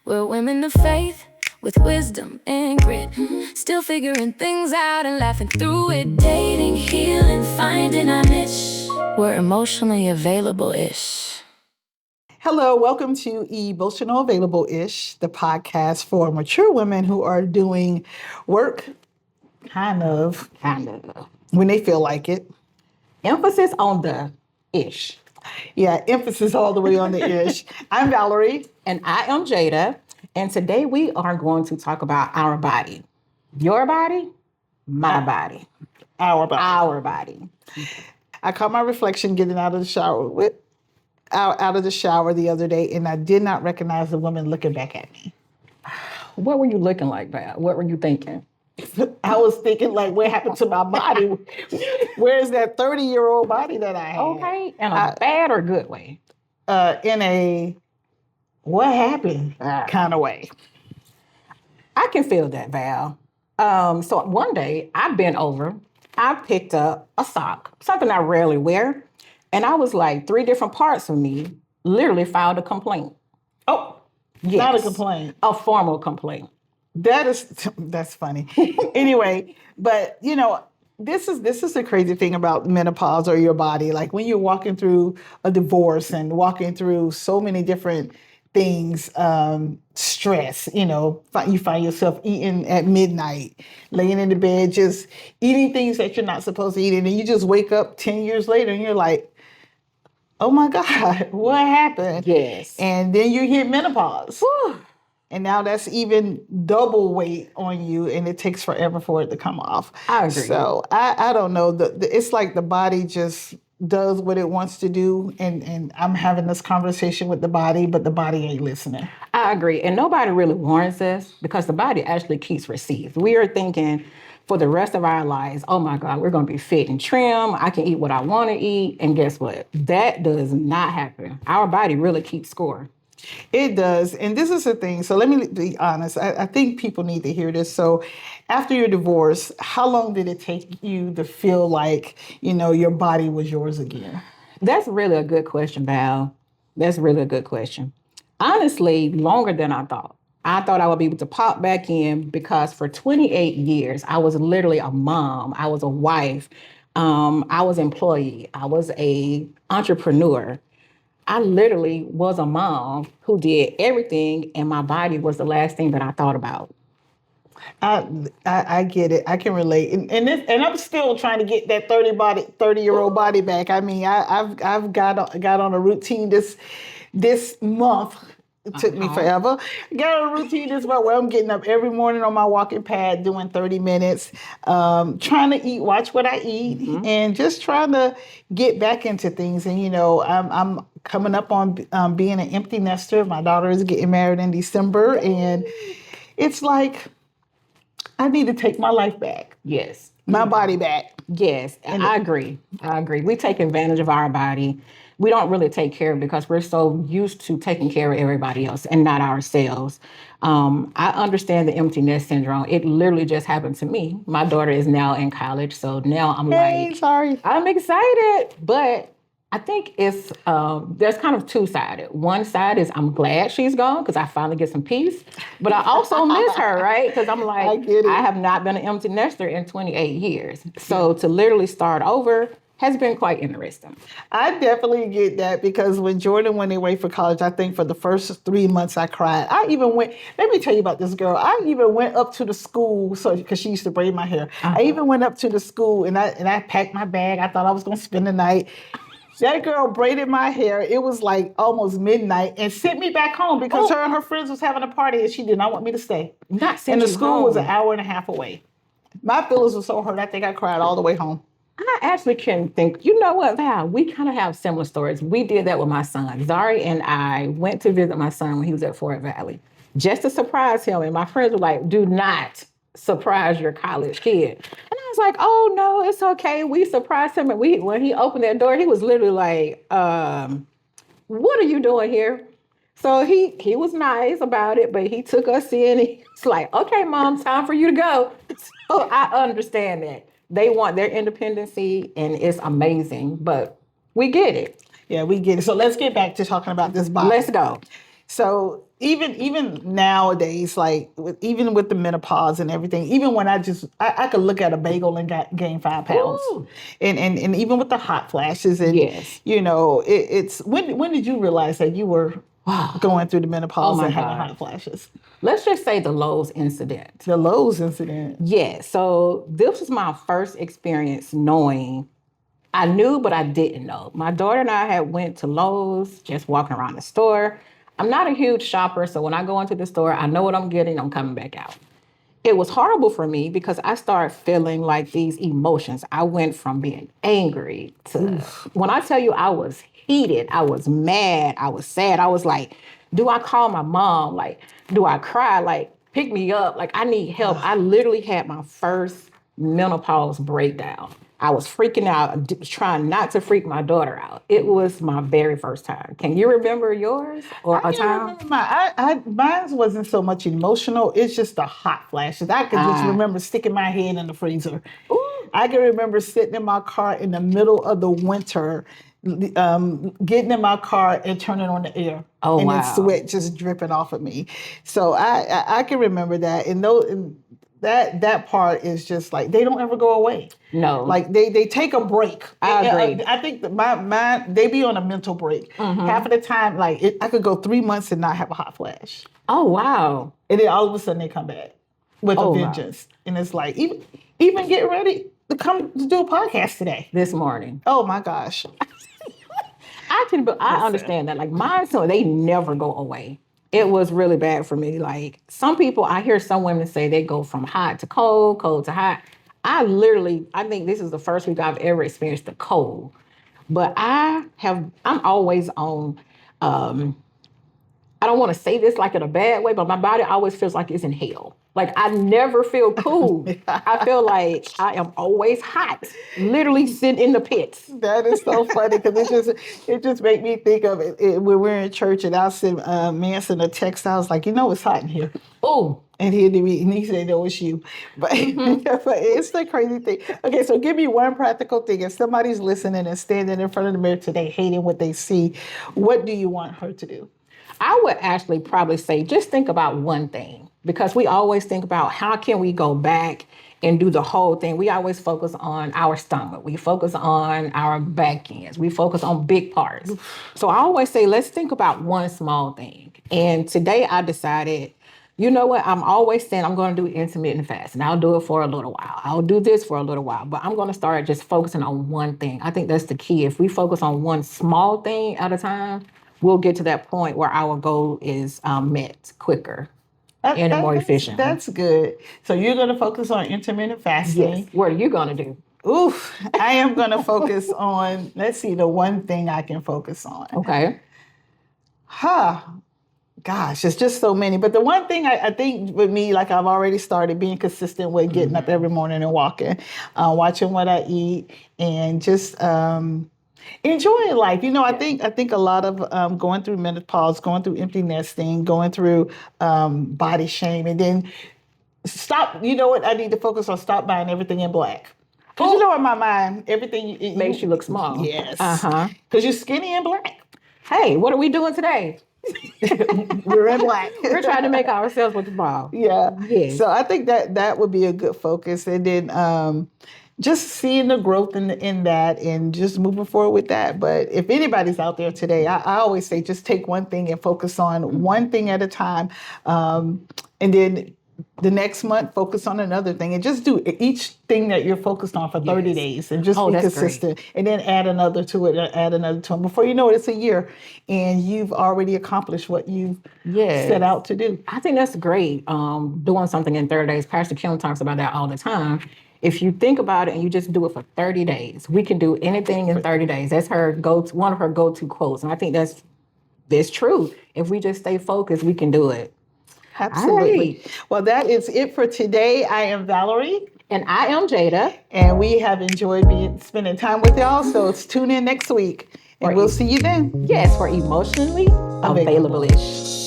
We're women of faith with wisdom and grit, still figuring things out and laughing through it. Dating, healing, finding our niche. We're emotionally available-ish. Hello, welcome to Emotional Available-ish, the podcast for mature women who are doing work, kind of, when they feel like it. Emphasis on the ish. Yeah, emphasis all the way on the ish. I'm Valerie. And I am Jada. And today we are going to talk about our body. Your body, my body. Our body. Our body. I caught my reflection getting out of the shower out of the shower the other day, and I did not recognize the woman looking back at me. What were you looking like, Val? What were you thinking? I was thinking, like, what happened to my body? Where's that 30-year-old body that I had? Okay, in a bad or good way? In a what happened kind of way. I can feel that, Val. So one day, I bent over, I picked up a sock, something I rarely wear, and I was like, 3 different parts of me literally filed a complaint. Oh, yes. Not a complaint. A formal complaint. That's funny. Anyway, but you know, this is the crazy thing about menopause or your body. Like when you're walking through a divorce and walking through so many different things, stress, you find yourself eating at midnight, laying in the bed, just eating things that you're not supposed to eat. And then you just wake up 10 years later and you're like, oh my God, what happened? Yes. And then you hit menopause. Whew. And now that's even double weight on you, and it takes forever for it to come off. I agree. So I don't know. It's like the body just does what it wants to do, and I'm having this conversation with the body, but the body ain't listening. I agree. And nobody really warns us because the body actually keeps receipts. We are thinking for the rest of our lives, oh my God, we're going to be fit and trim. I can eat what I want to eat. And guess what? That does not happen. Our body really keeps score. It does. And this is the thing. So let me be honest. I think people need to hear this. So after your divorce, how long did it take you to feel like, your body was yours again? That's really a good question, Val. That's really a good question. Honestly, longer than I thought. I thought I would be able to pop back in because for 28 years, I was literally a mom. I was a wife. I was an employee. I was an entrepreneur. I literally was a mom who did everything, and my body was the last thing that I thought about. I get it. I can relate, and I'm still trying to get that 30-year-old body back. I mean, I've got on a routine this month. It took me forever. Got on a routine this month where I'm getting up every morning on my walking pad, doing 30 minutes, trying to watch what I eat, and just trying to get back into things. And I'm coming up on being an empty nester. My daughter is getting married in December, and it's like I need to take my life back. Yes. My body back. Yes, and I agree. We take advantage of our body. We don't really take care of it because we're so used to taking care of everybody else and not ourselves. I understand the empty nest syndrome. It literally just happened to me. My daughter is now in college, so now I'm I'm excited, but I think it's there's kind of two-sided. One side is I'm glad she's gone because I finally get some peace, but I also miss her, right? Because I'm like, I have not been an empty nester in 28 years. So to literally start over has been quite interesting. I definitely get that because when Jordan went away for college, I think for the first 3 months I cried. Let me tell you about this girl. I even went up to the school, because she used to braid my hair. I even went up to the school and I packed my bag. I thought I was going to spend the night. That girl braided my hair. It was like almost midnight and sent me back home because her and her friends was having a party and she did not want me to stay. And the school was an hour and a half away. My feelings were so hurt, I think I cried all the way home. I actually can think, you know what, Val, we kind of have similar stories. We did that with my son. Zari and I went to visit my son when he was at Fort Valley, just to surprise him. And my friends were like, do not surprise your college kid. And I was like, oh, no, it's okay. We surprised him. And when he opened that door, he was literally like, what are you doing here? So he was nice about it, but he took us in. He was like, okay, Mom, time for you to go. So I understand that. They want their independency, and it's amazing, but we get it. Yeah, we get it. So let's get back to talking about this body. Let's go. So, even nowadays, like even with the menopause and everything, even when I could look at a bagel and gain 5 pounds, Ooh. and even with the hot flashes, and Yes. it's when did you realize that you were going through the menopause my and having God. hot flashes? Let's just say the Lowe's incident. The Lowe's incident. Yeah. So this was my first experience knowing. I knew, but I didn't know. My daughter and I had went to Lowe's, just walking around the store. I'm not a huge shopper, so when I go into the store, I know what I'm getting, I'm coming back out. It was horrible for me because I started feeling like these emotions. I went from being angry to, when I tell you I was heated, I was mad, I was sad. I was like, do I call my mom? Like, do I cry? Like, pick me up. Like, I need help. I literally had my first menopause breakdown. I was freaking out, trying not to freak my daughter out. It was my very first time. Can you remember yours or a I time? remember mine wasn't so much emotional. It's just the hot flashes. I could just remember sticking my head in the freezer. I can remember sitting in my car in the middle of the winter, getting in my car and turning on the air. Oh, and wow. then sweat just dripping off of me. So I can remember that. And that part is just like they don't ever go away. No. Like they take a break. I agree. I think that my they be on a mental break. Half of the time, like I could go 3 months and not have a hot flash, Oh, wow. and then all of a sudden they come back with a Oh, wow. vengeance. And it's like even getting ready to come to do a podcast today. This morning. Oh my gosh. I understand that. Like mine, so they never go away. It was really bad for me. Like some people, I hear some women say they go from hot to cold, cold to hot. I think this is the first week I've ever experienced the cold. But I'm always on, I don't want to say this like in a bad way, but my body always feels like it's in hell. Like I never feel cool. I feel like I am always hot, literally sitting in the pits. That is so funny because it just made me think of it when we're in church and I sent Manson a text. I was like, it's hot in here. Oh, And he said, no, it's you. But, but it's the crazy thing. Okay, so give me one practical thing. If somebody's listening and standing in front of the mirror today hating what they see, what do you want her to do? I would actually probably say just think about one thing, because we always think about how can we go back and do the whole thing. We always focus on our stomach. We focus on our back ends. We focus on big parts. So I always say, let's think about one small thing. And today I decided, you know what? I'm always saying I'm going to do intermittent fasting. I'll do it for a little while. I'll do this for a little while, but I'm going to start just focusing on one thing. I think that's the key. If we focus on one small thing at a time, we'll get to that point where our goal is met quicker and more efficient. That's good. So you're going to focus on intermittent fasting. Yes. What are you going to do? Oof. I am going to focus on, let's see, the one thing I can focus on. Okay. Gosh, it's just so many. But the one thing I think with me, like I've already started being consistent with getting up every morning and walking, watching what I eat, and just enjoying life. I think a lot of going through menopause, going through empty nesting, going through body shame, and then stop. You know what? I need to focus on stop buying everything in black. Because in my mind, everything makes you look small. Yes. Because you're skinny and black. Hey, what are we doing today? We're in black. We're trying to make ourselves look small. Yeah. Yes. So I think that would be a good focus. And then just seeing the growth in that and just moving forward with that. But if anybody's out there today, I always say just take one thing and focus on one thing at a time. And then the next month, focus on another thing, and just do each thing that you're focused on for 30 days and just be consistent. Great. And then add another to it, add another to it. Before you know it, it's a year and you've already accomplished what you've set out to do. I think that's great. Doing something in 30 days. Pastor Kim talks about that all the time. If you think about it and you just do it for 30 days, we can do anything in 30 days. That's one of her go-to quotes. And I think that's true. If we just stay focused, we can do it. Absolutely. Right. Well, that is it for today. I am Valerie. And I am Jada. And we have enjoyed spending time with y'all. So tune in next week. And we'll see you then. Yes, for Emotionally Available-ish.